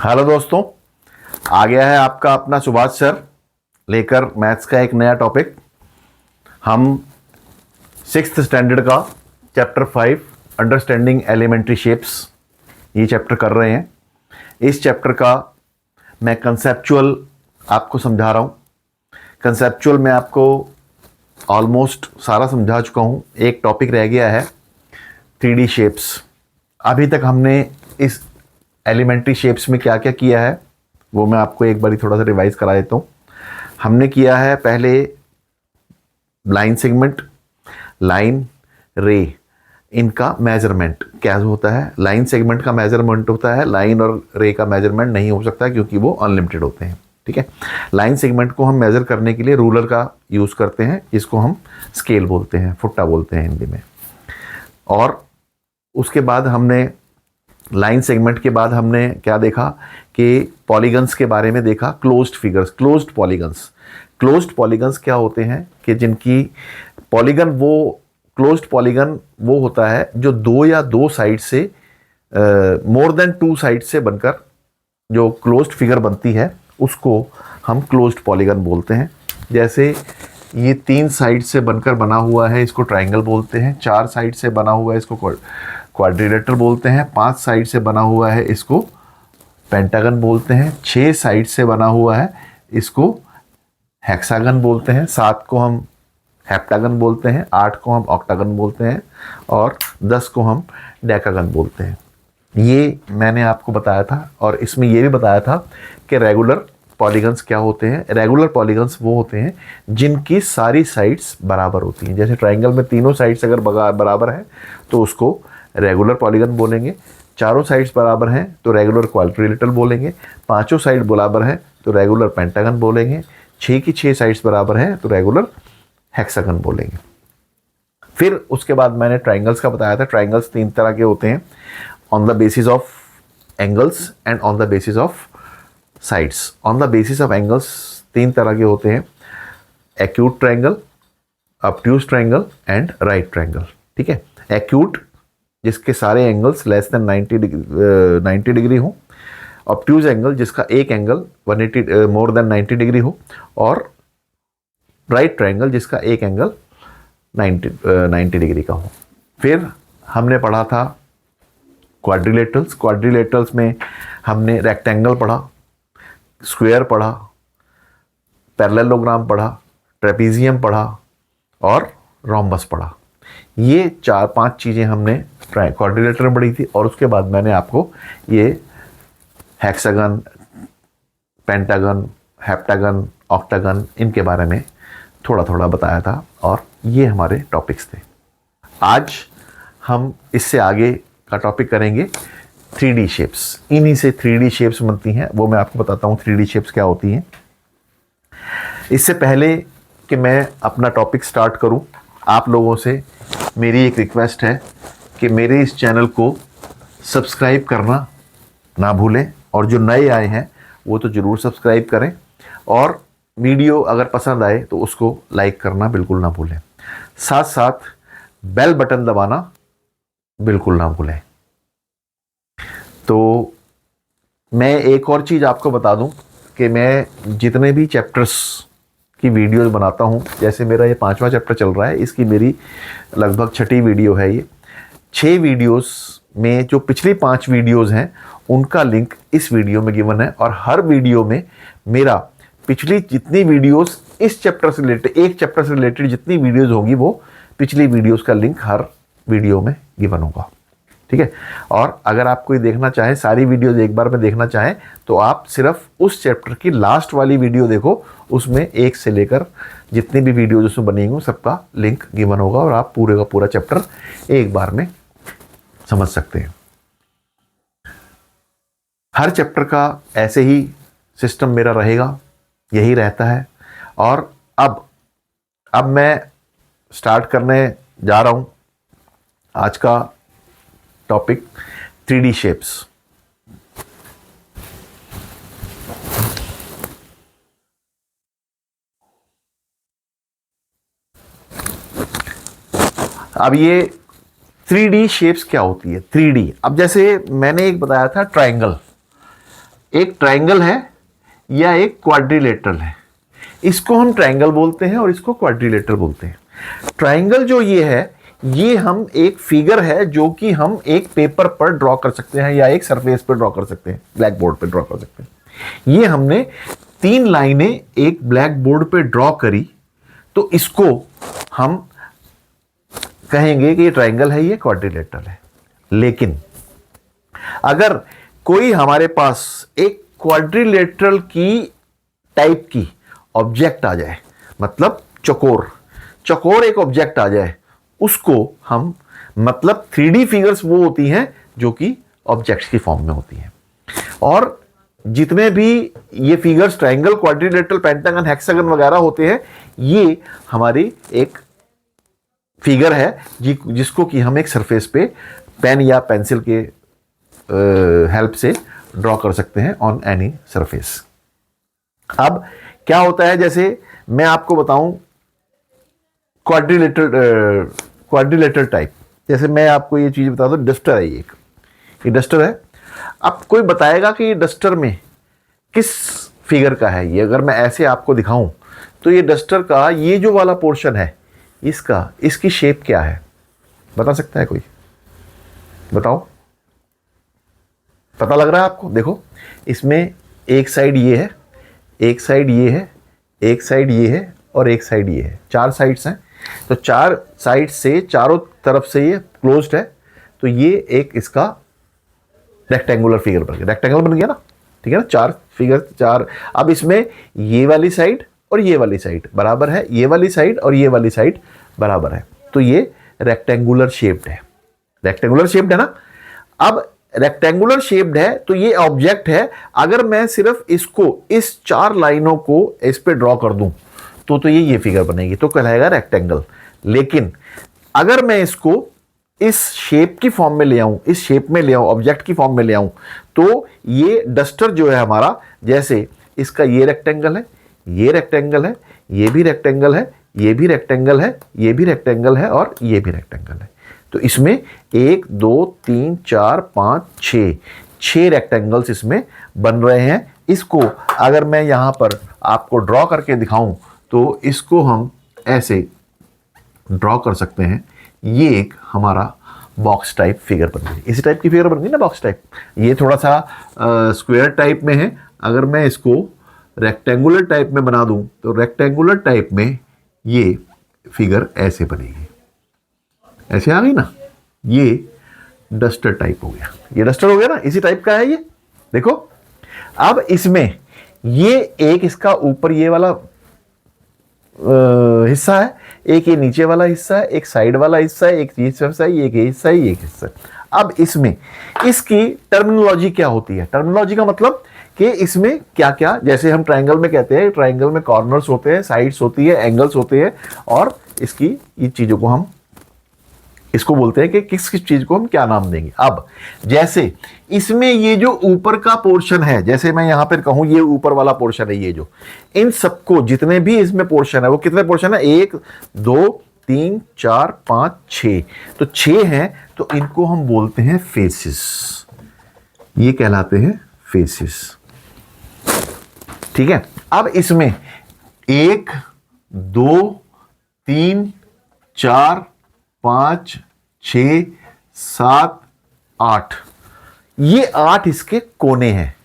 Hello दोस्तों, आ गया है आपका अपना सुभाष सर लेकर मैथ्स का एक नया टॉपिक। हम सिक्स्थ स्टैंडर्ड का चैप्टर 5 अंडरस्टैंडिंग एलिमेंट्री शेप्स ये चैप्टर कर रहे हैं। इस चैप्टर का मैं कंसेप्चुअल आपको समझा रहा हूँ। कंसेप्चुअल मैं आपको ऑलमोस्ट सारा समझा चुका हूँ। एक टॉपिक रह गया है 3D शेप्स। अभी तक हमने इस एलिमेंट्री शेप्स में क्या क्या किया है वो मैं आपको एक बारी थोड़ा सा रिवाइज करा देता हूँ। हमने किया है पहले लाइन सेगमेंट, लाइन, रे, इनका मेजरमेंट क्या होता है। लाइन सेगमेंट का मेजरमेंट होता है, लाइन और रे का मेजरमेंट नहीं हो सकता क्योंकि वो अनलिमिटेड होते हैं। ठीक है, लाइन सेगमेंट को हम मेजर करने के लिए रूलर का यूज़ करते हैं, इसको हम स्केल बोलते हैं, फुट्टा बोलते हैं हिंदी में। और उसके बाद हमने लाइन सेगमेंट के बाद हमने क्या देखा कि पॉलीगन्स के बारे में देखा। Closed figures, closed polygons. Closed polygons क्या होते हैं कि जिनकी पॉलीगन, वो क्लोज्ड पॉलीगन वो होता है जो दो या दो साइड से मोर देन टू साइड से बनकर जो क्लोज्ड फिगर बनती है उसको हम क्लोज्ड पॉलीगन बोलते हैं। जैसे ये 3 साइड से बनकर बना हुआ है, इसको ट्राइंगल बोलते हैं। 4 साइड से बना हुआ है, इसको क्वाड्रिलेटरल बोलते हैं। 5 साइड से बना हुआ है, इसको पेंटागन बोलते हैं। 6 साइड से बना हुआ है, इसको हेक्सागन बोलते हैं। 7 को हम हेप्टागन बोलते हैं। 8 को हम ऑक्टागन बोलते हैं और 10 को हम डेकागन बोलते हैं। ये मैंने आपको बताया था। और इसमें ये भी बताया था कि रेगुलर पॉलीगन्स क्या होते हैं। रेगुलर पॉलीगन्स वो होते हैं जिनकी सारी साइड्स बराबर होती हैं। जैसे ट्राइंगल में तीनों साइड्स अगर बराबर है तो उसको रेगुलर पॉलीगन बोलेंगे। चारों साइड्स बराबर हैं तो रेगुलर क्वाड्रिलेटरल बोलेंगे। 5 साइड बराबर है तो रेगुलर पेंटागन बोलेंगे। 6 की 6 साइड्स बराबर हैं तो रेगुलर हेक्सागन बोलेंगे। फिर उसके बाद मैंने ट्राइंगल्स का बताया था। ट्राइंगल्स 3 तरह के होते हैं, on the basis of angles and on the basis of sides. On the basis of angles 3 तरह के होते हैं, acute triangle, obtuse triangle and right triangle. ठीक है, एक्यूट जिसके सारे एंगल्स लेस देन 90 डिग्री हो, ऑब्ट्यूज एंगल जिसका एक एंगल 180 मोर देन 90 डिग्री हो, और राइट ट्राइंगल जिसका एक एंगल 90 डिग्री का हो। फिर हमने पढ़ा था क्वाड्रिलेटरल्स। क्वाड्रिलेटरल्स में हमने रेक्टेंगल पढ़ा, स्क्वायर पढ़ा, पैरेललोग्राम पढ़ा, ट्रेपीजियम पढ़ा और रोम्बस पढ़ा। ये 4-5 चीज़ें हमने क्वाड्रिलेटर में पढ़ी थी। और उसके बाद मैंने आपको ये हेक्सागन, पेंटागन, हेप्टागन, ऑक्टागन इनके बारे में थोड़ा थोड़ा बताया था। और ये हमारे टॉपिक्स थे। आज हम इससे आगे का टॉपिक करेंगे 3D शेप्स। इन्हीं से 3D शेप्स बनती हैं, वो मैं आपको बताता हूँ 3D शेप्स क्या होती हैं। इससे पहले कि मैं अपना टॉपिक स्टार्ट करूँ, आप लोगों से मेरी एक रिक्वेस्ट है कि मेरे इस चैनल को सब्सक्राइब करना ना भूलें। और जो नए आए हैं वो तो ज़रूर सब्सक्राइब करें, और वीडियो अगर पसंद आए तो उसको लाइक करना बिल्कुल ना भूलें। साथ साथ बेल बटन दबाना बिल्कुल ना भूलें। तो मैं एक और चीज़ आपको बता दूं कि मैं जितने भी चैप्टर्स की वीडियोस बनाता हूं, जैसे मेरा ये 5वां चैप्टर चल रहा है, इसकी मेरी लगभग 6ठी वीडियो है। ये 6 वीडियोस में जो पिछली 5 वीडियोस हैं उनका लिंक इस वीडियो में गिवन है। और हर वीडियो में मेरा पिछली जितनी वीडियोस इस चैप्टर से रिलेटेड, एक चैप्टर से रिलेटेड जितनी वीडियोस होगी वो पिछली वीडियोस का लिंक हर वीडियो में गिवन होगा। ठीक है, और अगर आप कोई देखना चाहें, सारी वीडियोस एक बार में देखना चाहें, तो आप सिर्फ उस चैप्टर की लास्ट वाली वीडियो देखो। उसमें 1 से लेकर जितनी भी वीडियोज उसमें बनी होंगी सबका लिंक गिवन होगा और आप पूरे का पूरा चैप्टर एक बार में समझ सकते हैं। हर चैप्टर का ऐसे ही सिस्टम मेरा रहेगा, यही रहता है। और अब मैं स्टार्ट करने जा रहा हूं आज का टॉपिक 3D शेप्स। अब ये 3D शेप्स क्या होती है। 3D, अब जैसे मैंने एक बताया था ट्राइंगल, एक ट्रायंगल है या एक क्वाड्रिलेटरल है। इसको हम ट्रायंगल बोलते हैं और इसको क्वाड्रिलेटरल बोलते हैं। ट्रायंगल जो ये है, ये हम एक फिगर है जो कि हम एक पेपर पर ड्रॉ कर सकते हैं या एक सरफेस पर ड्रॉ कर सकते हैं, ब्लैक बोर्ड पर ड्रॉ कर सकते हैं। ये हमने 3 लाइनें एक ब्लैक बोर्ड पे ड्रॉ करी, तो इसको हम कहेंगे कि ये ट्रायंगल है, ये क्वाड्रिलेटरल है। लेकिन अगर कोई हमारे पास एक क्वाड्रिलेटरल की टाइप की ऑब्जेक्ट आ जाए, मतलब चौकोर एक ऑब्जेक्ट आ जाए, उसको हम, मतलब 3D फिगर्स वो होती हैं जो कि ऑब्जेक्ट्स की फॉर्म में होती हैं। और जितने भी ये figures triangle, quadrilateral, pentagon, hexagon वगैरह होते हैं, ये हमारी एक फिगर है जिसको कि हम एक सरफेस पे पेन या पेंसिल के हेल्प से ड्रॉ कर सकते हैं ऑन एनी सरफेस। अब क्या होता है, जैसे मैं आपको बताऊं क्वाड्रिलेटरल टाइप, जैसे मैं आपको ये चीज बता दूं, डस्टर है ये डस्टर है। अब कोई बताएगा कि ये डस्टर में किस फिगर का है। ये अगर मैं ऐसे आपको दिखाऊं तो ये डस्टर का ये जो वाला पोर्शन है, इसकी शेप क्या है, बता सकता है कोई? बताओ, पता लग रहा है आपको? देखो, इसमें एक साइड ये है, एक साइड ये है, एक साइड ये है और एक साइड ये है। 4 साइड्स हैं, तो 4 साइड से चारों तरफ से ये क्लोज्ड है, तो ये एक इसका रेक्टेंगुलर फिगर बन गया, रेक्टेंगल बन गया ना, ठीक है ना। 4 फिगर 4। अब इसमें ये वाली साइड और ये वाली साइड बराबर है, ये वाली साइड और ये वाली साइड बराबर है, तो ये रेक्टेंगुलर शेप्ड है। रेक्टेंगुलर शेप्ड है ना। अब रेक्टेंगुलर शेप्ड है तो ये ऑब्जेक्ट है। अगर मैं सिर्फ इसको, इस 4 लाइनों को इस पे ड्रॉ कर दूं तो ये फिगर बनेगी, तो कहलाएगा रेक्टेंगल। लेकिन अगर मैं इसको इस शेप की फॉर्म में ले आऊं, इस शेप में ले आऊं, ऑब्जेक्ट की फॉर्म में ले आऊं, तो ये डस्टर जो है हमारा, जैसे इसका ये रेक्टेंगल है, ये रेक्टेंगल है, ये भी रेक्टेंगल है, ये भी रेक्टेंगल है, ये भी रेक्टेंगल है और ये भी रेक्टेंगल है। तो इसमें 1 2 3 4 5 6 रेक्टेंगल्स इसमें बन रहे हैं। इसको अगर मैं यहां पर आपको ड्रॉ करके दिखाऊं तो इसको हम ऐसे ड्रॉ कर सकते हैं। ये एक हमारा बॉक्स टाइप फिगर बन गई, इसी टाइप की फिगर बन गई ना, बॉक्स टाइप। ये थोड़ा सा स्क्वायर टाइप में है। अगर मैं इसको रेक्टेंगुलर टाइप में बना दूं तो रेक्टेंगुलर टाइप में ये फिगर ऐसे बनेगी, ऐसे आ गई ना। ये डस्टर टाइप हो गया, ये डस्टर हो गया ना, इसी टाइप का है ये। देखो, अब इसमें ये एक इसका ऊपर ये वाला हिस्सा है, एक ये नीचे वाला हिस्सा है, एक साइड वाला हिस्सा है, एक ये हिस्सा है, एक हिस्सा है, एक हिस्सा है। अब इसमें इसकी टर्मिनोलॉजी क्या होती है? टर्मिनोलॉजी का मतलब कि इसमें क्या क्या, जैसे हम ट्रायंगल में कहते हैं, ट्रायंगल में कॉर्नर्स होते हैं, साइड्स होती है, एंगल्स होते हैं, और इसकी ये चीजों को हम इसको बोलते हैं कि किस किस चीज को हम क्या नाम देंगे। अब जैसे इसमें ये जो ऊपर का पोर्शन है, जैसे मैं यहां पर कहूं ये ऊपर वाला पोर्शन है, ये जो, इन सबको जितने भी इसमें पोर्शन है, वो कितने पोर्शन है? 1 2 3 4 5 6, तो 6 हैं। तो इनको हम बोलते हैं फेसेस, ये कहलाते हैं फेसेस, ठीक है। अब इसमें 1 2 3 4 5 6 7 8, ये 8 इसके कोने हैं,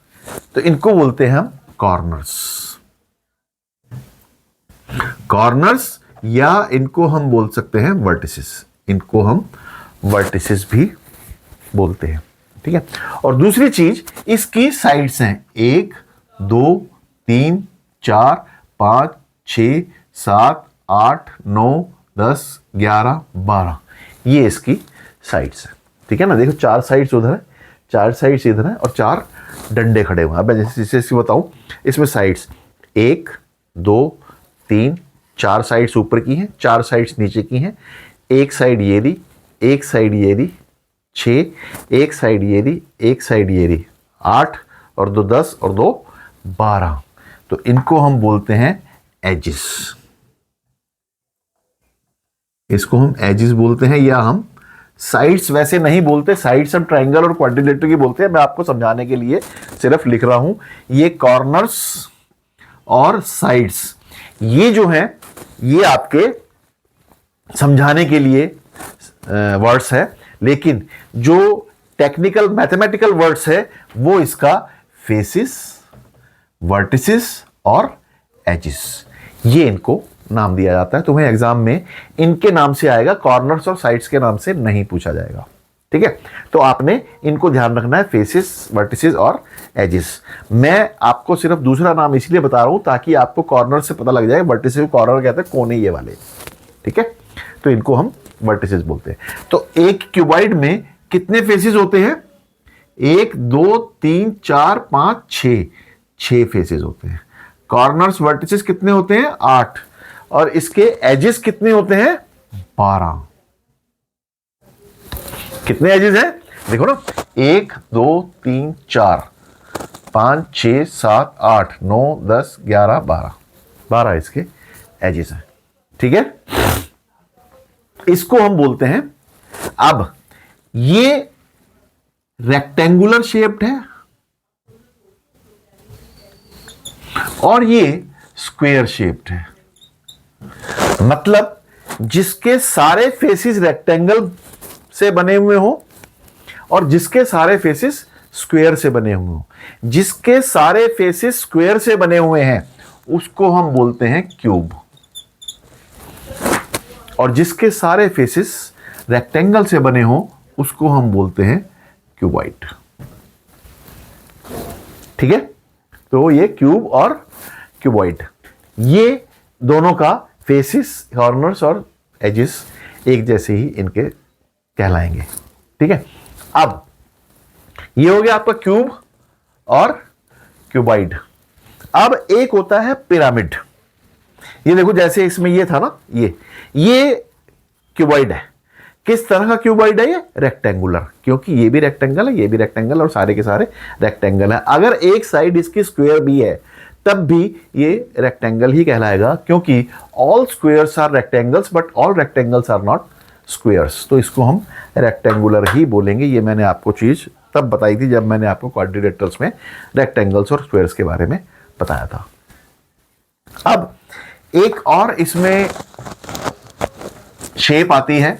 तो इनको बोलते हैं हम कॉर्नर्स। कॉर्नर्स, या इनको हम बोल सकते हैं वर्टिसेस, इनको हम वर्टिसेस भी बोलते हैं, ठीक है। और दूसरी चीज, इसकी साइड्स हैं 1 2 3 4 5 6 7 8 9 10 11 12, ये इसकी साइड्स है, ठीक है ना। देखो, 4 साइड्स उधर है, 4 साइड्स इधर है और 4 डंडे खड़े हुए हैं। अब जैसे इसकी बताऊं, इसमें साइड्स 1 2 3 4 साइड्स ऊपर की हैं, 4 साइड्स नीचे की हैं, एक साइड ये दी, एक साइड ये दी 6, एक साइड ये दी, एक साइड ये दी 8 और 2 10 और 2 12, तो इनको हम बोलते हैं एजेस। इसको हम एजेस बोलते हैं, या हम साइड्स वैसे नहीं बोलते, साइड्स हम ट्राइंगल और क्वाड्रिलेटरल की बोलते हैं। मैं आपको समझाने के लिए सिर्फ लिख रहा हूं। ये कॉर्नर्स और साइड्स, ये जो है ये आपके समझाने के लिए वर्ड्स है, लेकिन जो टेक्निकल मैथमेटिकल वर्ड्स है वो इसका फेसिस, वर्टिसेस और एजेस, ये इनको नाम दिया जाता है। तुम्हें एग्जाम में इनके नाम से आएगा, कॉर्नर्स और साइड्स के नाम से नहीं पूछा जाएगा। ठीक है, तो आपने इनको ध्यान रखना है, फेसिस, वर्टिसेस और एजेस। मैं आपको सिर्फ दूसरा नाम इसलिए बता रहा हूं ताकि आपको कॉर्नर से पता लग जाए। वर्टिसेस को कॉर्नर कहते हैं, कोने ये वाले। ठीक है, तो इनको हम वर्टिसेस बोलते हैं। तो एक क्यूबॉइड में कितने फेसिस होते हैं? 1 2 3 4 5 6 फेसिस होते हैं। कॉर्नर्स वर्टिसेस कितने होते हैं? 8। और इसके एजेस कितने होते हैं? 12। कितने एजेस हैं देखो ना, 1 2 3 4 5 6 7 8 9 10 11 12 इसके एजेस हैं। ठीक है, इसको हम बोलते हैं। अब ये रेक्टेंगुलर शेप्ड है और ये स्क्वायर शेप्ड है। मतलब जिसके सारे फेसिस रेक्टेंगल से बने हुए हो और जिसके सारे फेसिस स्क्वायर से बने हुए हो। जिसके सारे फेसिस स्क्वायर से बने हुए हैं उसको हम बोलते हैं क्यूब, और जिसके सारे फेसिस रेक्टेंगल से बने हो उसको हम बोलते हैं क्यूबॉइड। ठीक है, तो ये क्यूब और क्यूबॉइड, ये दोनों का फेसिस, कॉर्नर्स और एजेस एक जैसे ही इनके कहलाएंगे। ठीक है, अब ये हो गया आपका क्यूब और क्यूबॉइड। अब एक होता है पिरामिड। ये देखो, जैसे इसमें ये था ना, ये क्यूबॉइड है। किस तरह का क्यूबॉइड है? ये रेक्टेंगुलर, क्योंकि ये भी रेक्टेंगल है, ये भी रेक्टेंगल, और सारे के सारे रेक्टेंगल है। अगर एक साइड इसकी स्क्वायर भी है तब भी ये रेक्टेंगल ही कहलाएगा, क्योंकि all squares are rectangles but all rectangles are not squares. तो इसको हम रेक्टेंगुलर ही बोलेंगे। ये मैंने आपको चीज तब बताई थी जब मैंने आपको क्वाड्रिलेटरल्स में रेक्टेंगल्स और स्क्वायर्स के बारे में बताया था। अब एक और इसमें शेप आती है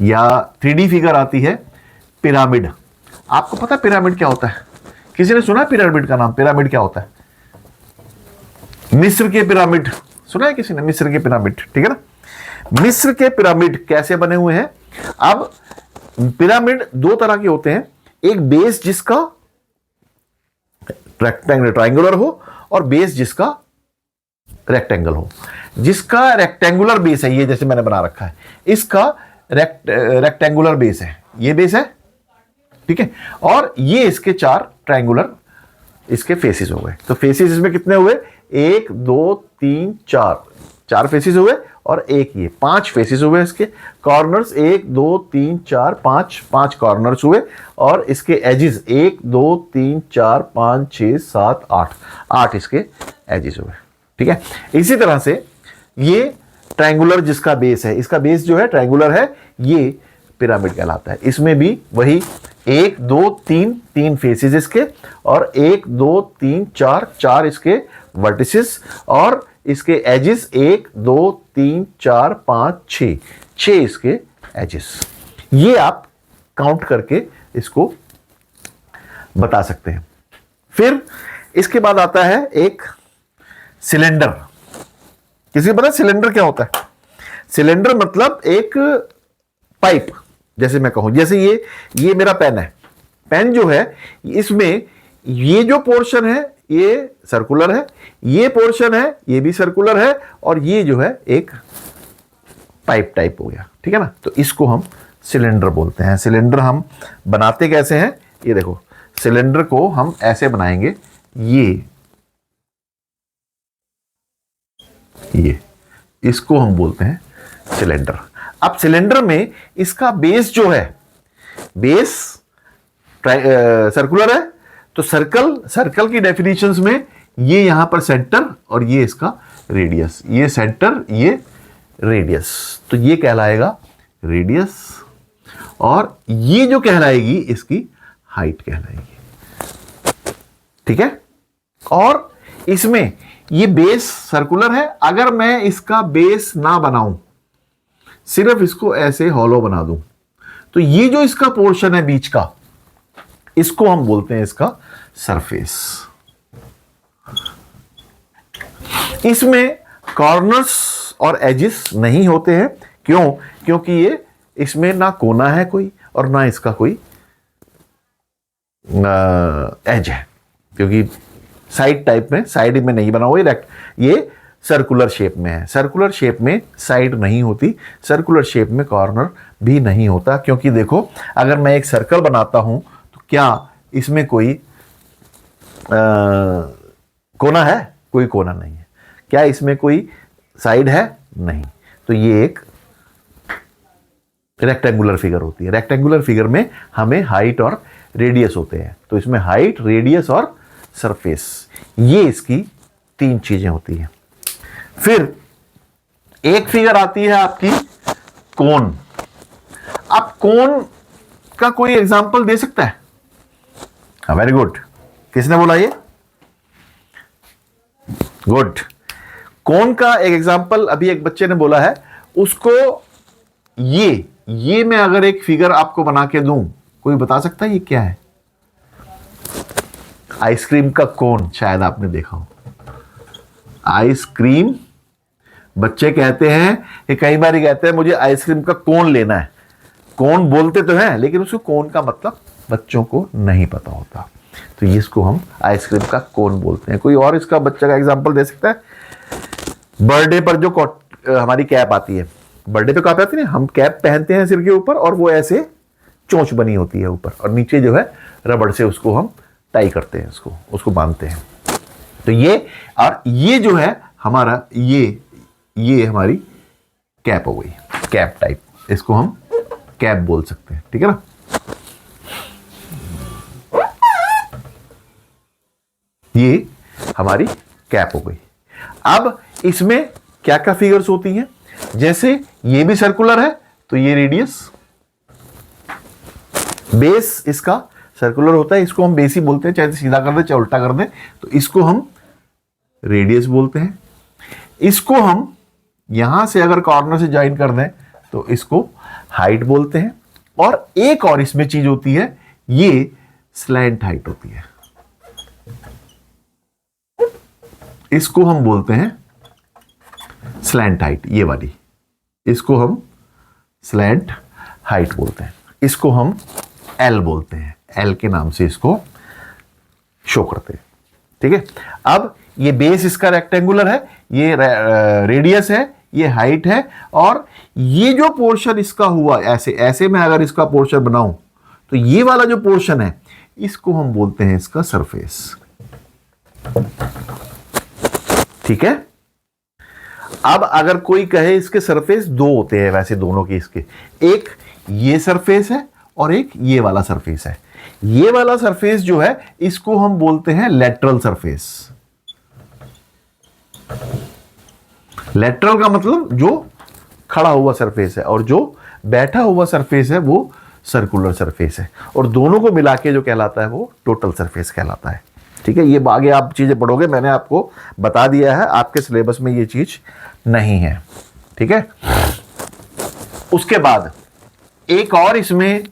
या 3D फिगर आती है, पिरामिड। आपको पता है पिरामिड क्या होता है? किसी ने सुना है पिरामिड का नाम? पिरामिड क्या होता है? मिस्र के पिरामिड सुना है किसी ने? मिस्र के पिरामिड, ठीक है ना। मिस्र के पिरामिड कैसे बने हुए हैं? अब पिरामिड दो तरह के होते हैं, एक बेस जिसका ट्रायंगुलर हो और बेस जिसका रेक्टेंगल हो। जिसका रेक्टेंगुलर बेस है, ये जैसे मैंने बना रखा है, इसका रेक्टेंगुलर बेस है, ये बेस है, ठीक है। और ये इसके चार ट्रायंगुलर इसके फेसिस हो गए। तो फेसिस इसमें कितने हुए? 1 2 3 4, 4 फेसिस हुए, और एक ये 5 फेसिस हुए। इसके कॉर्नर्स 1 2 3 4 5, 5 कॉर्नर्स हुए, और इसके एजेस 1 2 3 4 5 6 7 8, 8 इसके एजेस हुए, ठीक है। इसी तरह से ये ट्रायंगुलर जिसका बेस है, इसका बेस जो है ट्रायंगुलर है, ये पिरामिड कहलाता है। इसमें भी वही 1 2 3, 3 फेसिस इसके, और 1 2 3 4, 4 इसके वर्टिसेस, और इसके एजेस 1 2 3 4 5 6, 6 इसके एजेस। ये आप काउंट करके इसको बता सकते हैं। फिर इसके बाद आता है एक सिलेंडर। किसी को पता है सिलेंडर क्या होता है? सिलेंडर मतलब एक पाइप, जैसे मैं कहूं, जैसे ये मेरा पेन है। पेन जो है, इसमें ये जो पोर्शन है ये सर्कुलर है, ये पोर्शन है ये भी सर्कुलर है, और ये जो है एक पाइप टाइप हो गया, ठीक है ना। तो इसको हम सिलेंडर बोलते हैं। सिलेंडर हम बनाते कैसे हैं? ये देखो, सिलेंडर को हम ऐसे बनाएंगे, ये इसको हम बोलते हैं सिलेंडर। अब सिलेंडर में इसका बेस जो है, बेस सर्कुलर है, तो सर्कल की डेफिनेशंस में ये यहां पर सेंटर और ये इसका रेडियस, ये सेंटर ये रेडियस, तो ये कहलाएगा रेडियस और ये जो कहलाएगी इसकी हाइट कहलाएगी। ठीक है, और इसमें ये बेस सर्कुलर है, अगर मैं इसका बेस ना बनाऊं, सिर्फ इसको ऐसे हॉलो बना दूं, तो ये जो इसका पोर्शन है बीच का, इसको हम बोलते हैं इसका सरफेस। इसमें कॉर्नर्स और एजेस नहीं होते हैं। क्यों? क्योंकि ये इसमें ना कोना है कोई और ना इसका कोई एज है, क्योंकि साइड टाइप में, साइड में नहीं बना हुआ, ये सर्कुलर शेप में है। सर्कुलर शेप में साइड नहीं होती, सर्कुलर शेप में कॉर्नर भी नहीं होता। क्योंकि देखो, अगर मैं एक सर्कल बनाता हूं तो क्या इसमें कोई कोना है? कोई कोना नहीं है। क्या इसमें कोई साइड है? नहीं। तो ये एक रेक्टेंगुलर फिगर होती है। रेक्टेंगुलर फिगर में हमें हाइट और रेडियस होते हैं, तो इसमें हाइट, रेडियस और सरफेस, ये इसकी 3 चीजें होती हैं। फिर एक फिगर आती है आपकी कोन। आप कोन का कोई एग्जांपल दे सकता है? हाँ, वेरी गुड। किसने बोला ये? गुड। कोन का एक एग्जांपल अभी एक बच्चे ने बोला है। उसको ये मैं अगर एक फिगर आपको बना के दूं, कोई बता सकता है ये क्या है? आइसक्रीम का कोन, शायद आपने देखा हो। आइसक्रीम, बच्चे कहते हैं कि कई बार कहते हैं मुझे आइसक्रीम का कोन लेना है। कोन बोलते तो हैं, लेकिन उसको कोन का मतलब बच्चों को नहीं पता होता, तो इसको हम आइसक्रीम का कोन बोलते हैं। कोई और इसका बच्चा का एग्जांपल दे सकता है? बर्थडे पर जो हमारी कैप आती है, बर्थडे पे कैप आती है, हम कैप पहनते हैं सिर के ऊपर और वो ऐसे चोंच बनी होती है ऊपर, और नीचे जो है रबड़ से उसको हम टाई करते हैं, उसको बांधते हैं। तो ये, और ये जो है हमारा, ये हमारी कैप हो गई, कैप टाइप, इसको हम कैप बोल सकते हैं। ठीक है ना? ये हमारी कैप हो गई। अब इसमें क्या क्या फिगर्स होती हैं? जैसे ये भी सर्कुलर है तो ये रेडियस, बेस इसका सर्कुलर होता है, इसको हम बेस ही बोलते हैं, चाहे सीधा कर दे चाहे उल्टा कर दे, तो इसको हम रेडियस बोलते हैं। इसको हम यहां से अगर कॉर्नर से ज्वाइन कर दें तो इसको हाइट बोलते हैं। और एक और इसमें चीज होती है, ये स्लैंट हाइट होती है, इसको हम बोलते हैं स्लैंट हाइट, ये वाली, इसको हम स्लैंट हाइट बोलते हैं। इसको हम एल बोलते हैं, एल के नाम से इसको शो करते हैं। ठीक है? अब ये बेस इसका रेक्टेंगुलर है, ये रेडियस है, ये हाइट है, और ये जो पोर्शन इसका हुआ ऐसे मैं अगर इसका पोर्शन बनाऊं तो ये वाला जो पोर्शन है इसको हम बोलते हैं इसका सरफेस। ठीक है? अब अगर कोई कहे इसके सरफेस 2 होते हैं, वैसे दोनों के इसके, एक ये सरफेस है और एक ये वाला सरफेस है। ये वाला सरफेस जो है इसको हम बोलते हैं लेटरल सरफेस। लेटरल का मतलब जो खड़ा हुआ सरफेस है, और जो बैठा हुआ सरफेस है वो सर्कुलर सरफेस है, और दोनों को मिला के जो कहलाता है वो टोटल सरफेस कहलाता है। ठीक है? ये आगे आप चीजें पढ़ोगे, मैंने आपको बता दिया है, आपके सिलेबस में ये चीज नहीं है। ठीक है? उसके बाद एक और इसमें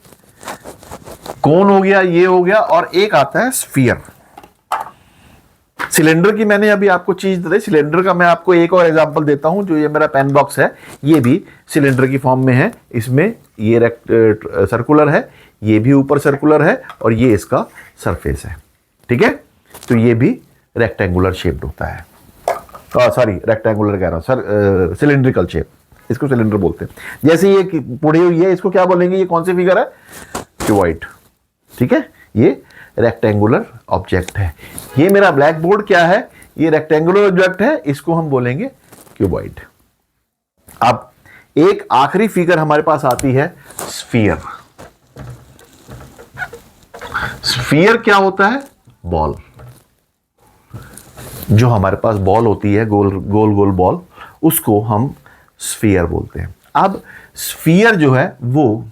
कोन हो गया, ये हो गया, और एक आता है स्फीयर। सिलेंडर की मैंने अभी आपको चीज दी, सिलेंडर का मैं आपको एक और एग्जांपल देता हूं। जो ये मेरा पेन बॉक्स है, ये भी सिलेंडर की फॉर्म में है। इसमें ये सर्कुलर है, ये भी ऊपर सर्कुलर है, और ये इसका सरफेस है। ठीक है? तो ये भी रेक्टेंगुलर शेप्ड होता है। सॉरी, रेक्टेंगुलर कह रहा हूं सर, सिलेंड्रिकल शेप, इसको सिलेंडर बोलते हैं। जैसे ये पुड़ी हुई है, इसको क्या बोलेंगे? ये कौन सी फिगर है? क्यूबॉइड। ठीक है? ये रेक्टेंगुलर ऑब्जेक्ट है। ये मेरा ब्लैक बोर्ड क्या है? ये रेक्टेंगुलर ऑब्जेक्ट है, इसको हम बोलेंगे क्यूबॉइड। अब एक आखिरी फिगर हमारे पास आती है स्फीयर। स्फीयर क्या होता है? बॉल। जो हमारे पास बॉल होती है, गोल गोल बॉल, उसको हम स्फीयर बोलते हैं। अब स्फीयर जो है वो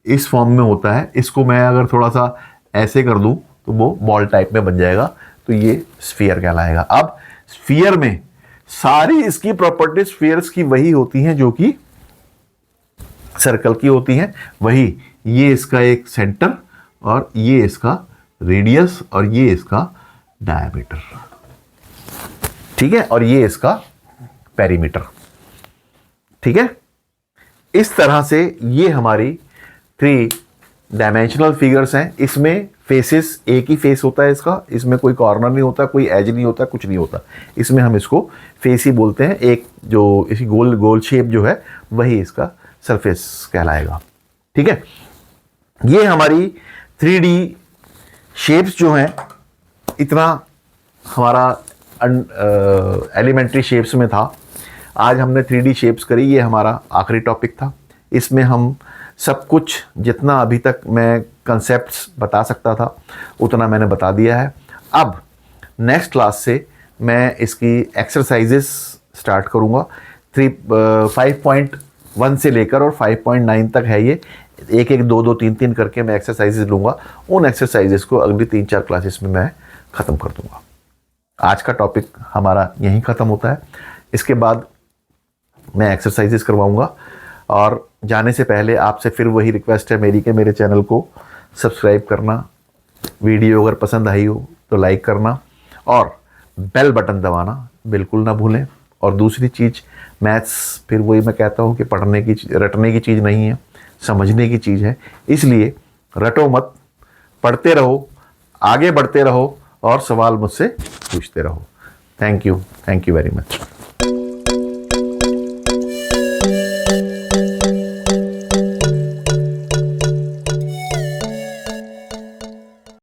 इस फॉर्म में होता है। इसको मैं अगर थोड़ा सा ऐसे कर दूं तो वो बॉल टाइप में बन जाएगा, तो ये स्फीयर कहलाएगा। अब स्फीयर में सारी इसकी प्रॉपर्टीज स्फीयर्स की वही होती हैं जो कि सर्कल की होती हैं। वही ये इसका एक सेंटर और ये इसका रेडियस और ये इसका डायमीटर, ठीक है, और ये इसका पेरीमीटर, ठीक है। इस तरह से ये हमारी 3 डायमेंशनल फिगर्स हैं। इसमें फेसेस एक ही फेस होता है इसका, इसमें कोई कॉर्नर नहीं होता, कोई एज नहीं होता, कुछ नहीं होता। इसमें हम इसको फेस ही बोलते हैं। एक जो इसी गोल गोल शेप जो है वही इसका सरफेस कहलाएगा, ठीक है। ये हमारी 3D शेप्स जो हैं, इतना हमारा एलिमेंट्री शेप्स में था। आज हमने 3D शेप्स करी, ये हमारा आखिरी टॉपिक था। इसमें हम सब कुछ जितना अभी तक मैं कंसेप्ट्स बता सकता था उतना मैंने बता दिया है। अब नेक्स्ट क्लास से मैं इसकी एक्सरसाइजेस स्टार्ट करूँगा। 5.1 से लेकर और 5.9 तक है ये। एक एक दो दो तीन तीन करके मैं एक्सरसाइजेस लूँगा। उन एक्सरसाइजेस को अगली 3-4 क्लासेस में मैं ख़त्म कर दूँगा। आज का टॉपिक हमारा यहीं ख़त्म होता है। इसके बाद मैं एक्सरसाइजेस करवाऊँगा, और जाने से पहले आपसे फिर वही रिक्वेस्ट है मेरी कि मेरे चैनल को सब्सक्राइब करना, वीडियो अगर पसंद आई हो तो लाइक करना और बेल बटन दबाना बिल्कुल ना भूलें। और दूसरी चीज़, मैथ्स फिर वही मैं कहता हूँ कि रटने की चीज़ नहीं है, समझने की चीज़ है। इसलिए रटो मत, पढ़ते रहो, आगे बढ़ते रहो और सवाल मुझसे पूछते रहो। Thank you very much.